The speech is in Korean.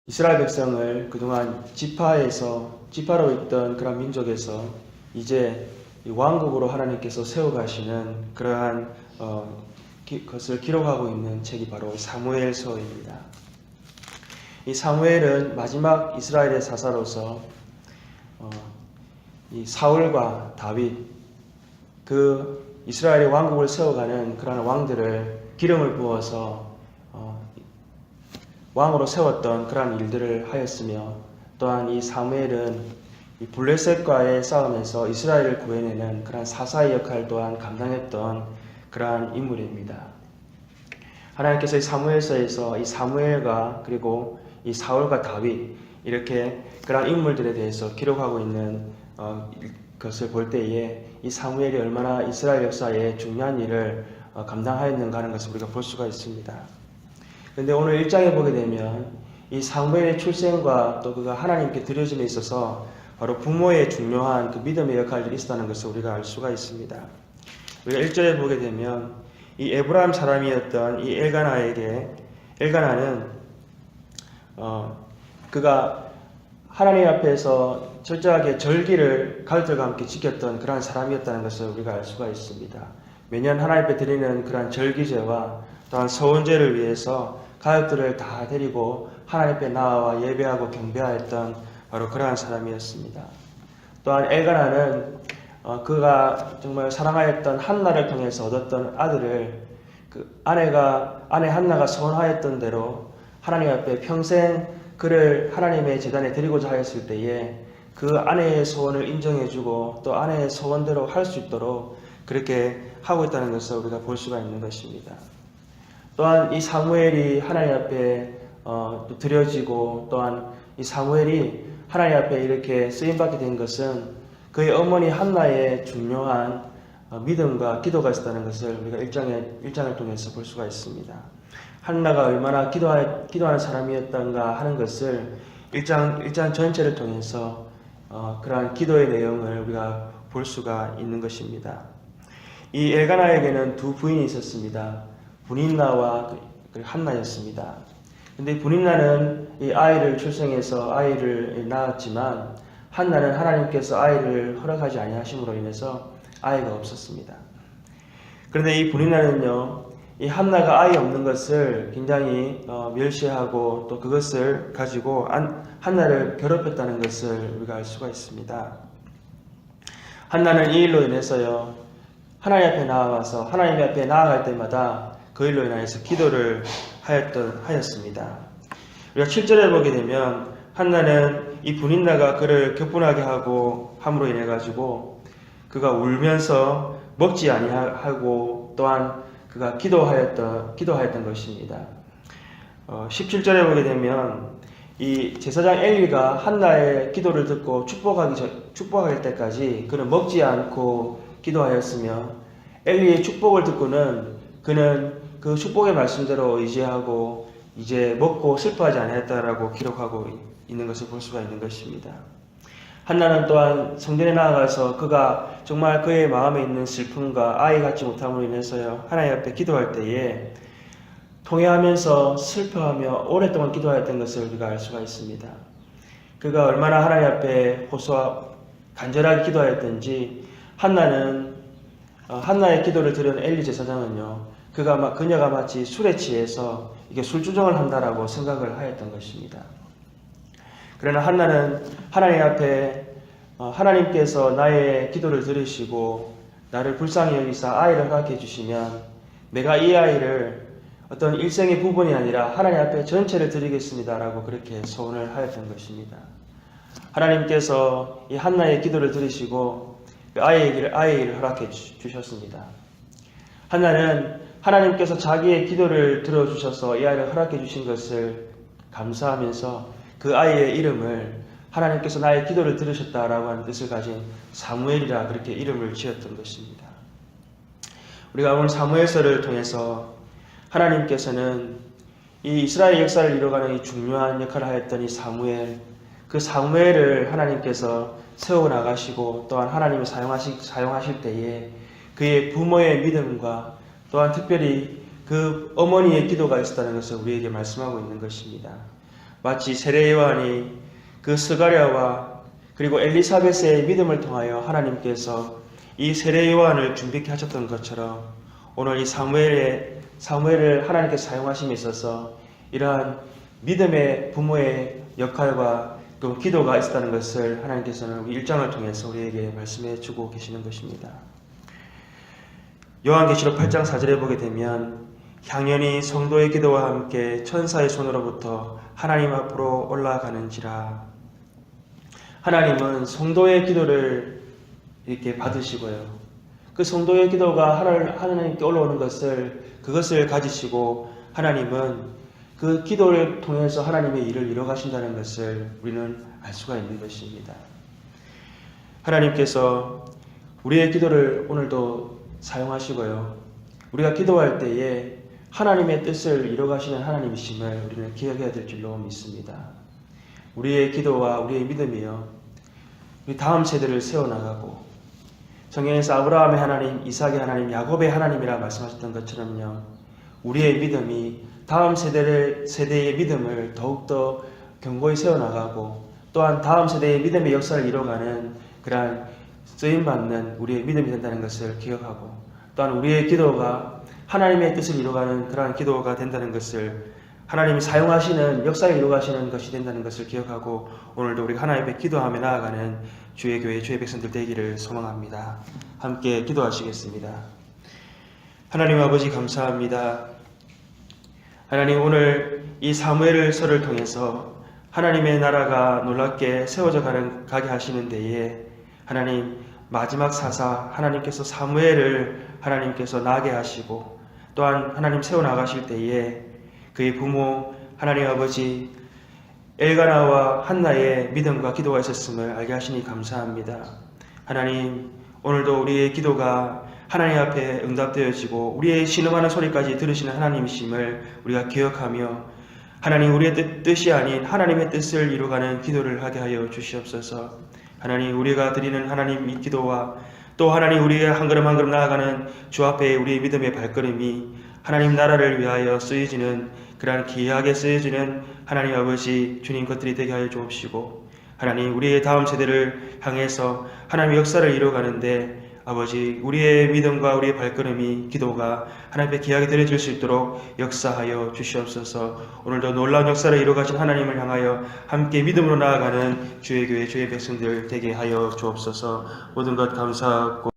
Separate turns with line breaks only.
이스라엘 백성을 그동안 지파로 있던 그런 민족에서 이제 왕국으로 하나님께서 세워가시는 그러한 것을 기록하고 있는 책이 바로 사무엘서입니다. 이 사무엘은 마지막 이스라엘의 사사로서 이 사울과 다윗, 그 이스라엘의 왕국을 세워가는 그러한 왕들을 기름을 부어서 왕으로 세웠던 그러한 일들을 하였으며, 또한 이 사무엘은 이 블레셋과의 싸움에서 이스라엘을 구해내는 그러한 사사의 역할 또한 감당했던 그러한 인물입니다. 하나님께서 이 사무엘서에서 이 사무엘과 그리고 이 사울과 다윗, 이렇게 그러한 인물들에 대해서 기록하고 있는 것을 볼 때에 이 사무엘이 얼마나 이스라엘 역사에 중요한 일을 감당하였는가 하는 것을 우리가 볼 수가 있습니다. 그런데 오늘 1장에 보게 되면 이 사무엘의 출생과 또 그가 하나님께 드려짐에 있어서 바로 부모의 중요한 그 믿음의 역할이 있었다는 것을 우리가 알 수가 있습니다. 우리가 1절에 보게 되면 이 에브라임 사람이었던 이 엘가나는 그가 하나님 앞에서 철저하게 절기를 가족들과 함께 지켰던 그러한 사람이었다는 것을 우리가 알 수가 있습니다. 매년 하나님 앞에 드리는 그러한 절기제와 또한 서원제를 위해서 가족들을 다 데리고 하나님 앞에 나와 예배하고 경배하였던 바로 그러한 사람이었습니다. 또한 엘가나는 그가 정말 사랑하였던 한나를 통해서 얻었던 아들을 그 아내 한나가 소원하였던 대로 하나님 앞에 평생 그를 하나님의 제단에 드리고자 하였을 때에 그 아내의 소원을 인정해주고 또 아내의 소원대로 할 수 있도록 그렇게 하고 있다는 것을 우리가 볼 수가 있는 것입니다. 또한 이 사무엘이 하나님 앞에 드려지고, 또한 이 사무엘이 하나님 앞에 이렇게 쓰임받게 된 것은 그의 어머니 한나의 중요한 믿음과 기도가 있었다는 것을 우리가 1장을 통해서 볼 수가 있습니다. 한나가 얼마나 기도하는 사람이었던가 하는 것을 1장 전체를 통해서 그러한 기도의 내용을 우리가 볼 수가 있는 것입니다. 이 엘가나에게는 두 부인이 있었습니다. 분인나와 한나였습니다. 그런데 분인나는 이 아이를 출생해서 아이를 낳았지만 한나는 하나님께서 아이를 허락하지 아니하심으로 인해서 아이가 없었습니다. 그런데 이 분인나는요, 이 한나가 아이 없는 것을 굉장히 멸시하고 또 그것을 가지고 한나를 괴롭혔다는 것을 우리가 알 수가 있습니다. 한나는 이 일로 인해서요, 하나님 앞에 나아가서 하나님 앞에 나아갈 때마다 그 일로 인해서 기도를 하였습니다. 우리가 7절에 보게 되면 한나는 이 분인나가 그를 격분하게 함으로 인해 가지고 그가 울면서 먹지 아니하고 또한 그가 기도하였던 것입니다. 17절에 보게 되면 이 제사장 엘리가 한나의 기도를 듣고 축복할 때까지 그는 먹지 않고 기도하였으며, 엘리의 축복을 듣고는 그는 그 축복의 말씀대로 의지하고 이제 먹고 슬퍼하지 않았다라고 기록하고 있는 것을 볼 수가 있는 것입니다. 한나는 또한 성전에 나아가서 그가 정말 그의 마음에 있는 슬픔과 아이 갖지 못함으로 인해서요, 하나님 앞에 기도할 때에 통회하면서 슬퍼하며 오랫동안 기도하였던 것을 우리가 알 수가 있습니다. 그가 얼마나 하나님 앞에 간절하게 기도하였던지, 한나의 기도를 들은 엘리 제사장은요, 그녀가 마치 술에 취해서 이게 술주정을 한다라고 생각을 하였던 것입니다. 그러나 한나는 하나님 앞에 하나님께서 나의 기도를 들으시고 나를 불쌍히 여기사 아이를 허락해 주시면 내가 이 아이를 어떤 일생의 부분이 아니라 하나님 앞에 전체를 드리겠습니다라고 그렇게 소원을 하였던 것입니다. 하나님께서 이 한나의 기도를 들으시고 그 아이를 허락해 주셨습니다. 한나는 하나님께서 자기의 기도를 들어주셔서 이 아이를 허락해 주신 것을 감사하면서 그 아이의 이름을 하나님께서 나의 기도를 들으셨다라고 하는 뜻을 가진 사무엘이라 그렇게 이름을 지었던 것입니다. 우리가 오늘 사무엘서를 통해서 하나님께서는 이 이스라엘 역사를 이루어가는 이 중요한 역할을 하였던 이 그 사무엘을 하나님께서 세워나가시고 또한 하나님이 사용하실 때에 그의 부모의 믿음과 또한 특별히 그 어머니의 기도가 있었다는 것을 우리에게 말씀하고 있는 것입니다. 마치 세례 요한이 그 스가랴와 그리고 엘리사벳의 믿음을 통하여 하나님께서 이 세례 요한을 준비케 하셨던 것처럼 오늘 이 사무엘을 하나님께서 사용하심에 있어서 이러한 믿음의 부모의 역할과 또 기도가 있었다는 것을 하나님께서는 1장을 통해서 우리에게 말씀해 주고 계시는 것입니다. 요한계시록 8장 4절에 보게 되면 향연이 성도의 기도와 함께 천사의 손으로부터 하나님 앞으로 올라가는지라. 하나님은 성도의 기도를 이렇게 받으시고요. 그 성도의 기도가 하나님께 올라오는 그것을 가지시고 하나님은 그 기도를 통해서 하나님의 일을 이뤄가신다는 것을 우리는 알 수가 있는 것입니다. 하나님께서 우리의 기도를 오늘도 사용하시고요. 우리가 기도할 때에 하나님의 뜻을 이뤄가시는 하나님이심을 우리는 기억해야 될 줄로 믿습니다. 우리의 기도와 우리의 믿음이요, 우리 다음 세대를 세워나가고 성경에서 아브라함의 하나님, 이삭의 하나님, 야곱의 하나님이라 말씀하셨던 것처럼요, 우리의 믿음이 다음 세대의 믿음을 더욱더 견고히 세워나가고 또한 다음 세대의 믿음의 역사를 이뤄가는 그러한 쓰임받는 우리의 믿음이 된다는 것을 기억하고, 또한 우리의 기도가 하나님의 뜻을 이루어가는 그러한 기도가 된다는 것을, 하나님이 사용하시는 역사를 이루어가시는 것이 된다는 것을 기억하고 오늘도 우리가 하나님 앞에 기도하며 나아가는 주의 교회, 주의 백성들 되기를 소망합니다. 함께 기도하시겠습니다. 하나님 아버지 감사합니다. 하나님, 오늘 이 사무엘서를 통해서 하나님의 나라가 놀랍게 세워져 가게 하시는 데에 하나님 마지막 사사 하나님께서 사무엘을 하나님께서 나게 하시고 또한 하나님 세워나가실 때에 그의 부모 하나님 아버지 엘가나와 한나의 믿음과 기도가 있었음을 알게 하시니 감사합니다. 하나님, 오늘도 우리의 기도가 하나님 앞에 응답되어지고 우리의 신음하는 소리까지 들으시는 하나님이심을 우리가 기억하며 하나님, 우리의 뜻이 아닌 하나님의 뜻을 이루어가는 기도를 하게 하여 주시옵소서. 하나님, 우리가 드리는 하나님 이 기도와 또 하나님 우리가 한 걸음 한 걸음 나아가는 주 앞에 우리의 믿음의 발걸음이 하나님 나라를 위하여 쓰여지는 그러한 귀하게 쓰여지는 하나님 아버지 주님 것들이 되게 하여 주옵시고, 하나님 우리의 다음 세대를 향해서 하나님의 역사를 이루어가는데 아버지 우리의 믿음과 우리의 발걸음이 기도가 하나님 앞에 귀하게 드려질 수 있도록 역사하여 주시옵소서. 오늘도 놀라운 역사를 이루어가신 하나님을 향하여 함께 믿음으로 나아가는 주의 교회, 주의 백성들 되게 하여 주옵소서. 모든 것 감사하고